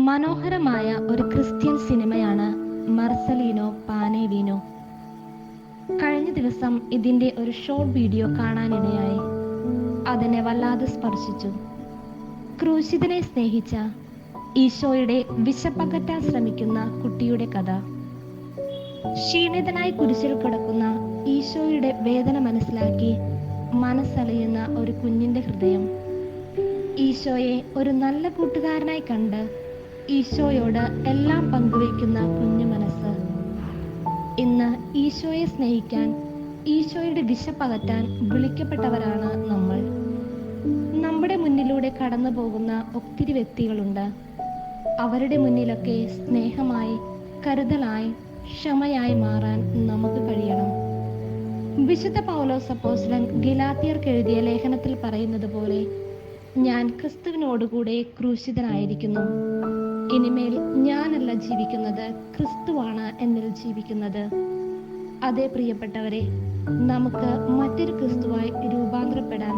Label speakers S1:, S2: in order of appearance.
S1: മനോഹരമായ ഒരു ക്രിസ്ത്യൻ സിനിമയാണ് മർസലീനോ പാനേവീനോ. കഴിഞ്ഞ ദിവസം ഇതിന്റെ ഒരു ഷോർട്ട് വീഡിയോ കാണാനിടയായി. അതിനെ വല്ലാതെ സ്പർശിച്ചു. ക്രൂശിതനെ സ്നേഹിച്ച ഈശോയുടെ വിശപ്പകറ്റാൻ ശ്രമിക്കുന്ന കുട്ടിയുടെ കഥ. ക്ഷീണിതനായി കുരിശിൽ കിടക്കുന്ന ഈശോയുടെ വേദന മനസ്സിലാക്കി മനസ്സലിയുന്ന ഒരു കുഞ്ഞിന്റെ ഹൃദയം. ഈശോയെ ഒരു നല്ല കൂട്ടുകാരനായി കണ്ട് ഈശോയോട് എല്ലാം പങ്കുവയ്ക്കുന്ന കുഞ്ഞു മനസ്സ്. ഇന്ന് ഈശോയെ സ്നേഹിക്കാൻ, ഈശോയുടെ വിശപ്പകറ്റാൻ വിളിക്കപ്പെട്ടവരാണ് നമ്മൾ. നമ്മുടെ മുന്നിലൂടെ കടന്നു പോകുന്ന ഒത്തിരി വ്യക്തികളുണ്ട്. അവരുടെ മുന്നിലൊക്കെ സ്നേഹമായി, കരുതലായി, ക്ഷമയായി മാറാൻ നമുക്ക് കഴിയണം. വിശുദ്ധ പൗലോസ് അപ്പോസ്തലൻ ഗലാത്യർക്ക് എഴുതിയ ലേഖനത്തിൽ പറയുന്നത് പോലെ, ഞാൻ ക്രിസ്തുവിനോടുകൂടെ ക്രൂശിതനായിരിക്കുന്നു. ഇനിമേൽ ഞാനല്ല ജീവിക്കുന്നത്, ക്രിസ്തുവാണ് എന്നിൽ ജീവിക്കുന്നത്. അതേ പ്രിയപ്പെട്ടവരെ, നമുക്ക് മറ്റൊരു ക്രിസ്തുവായി രൂപാന്തരപ്പെടാൻ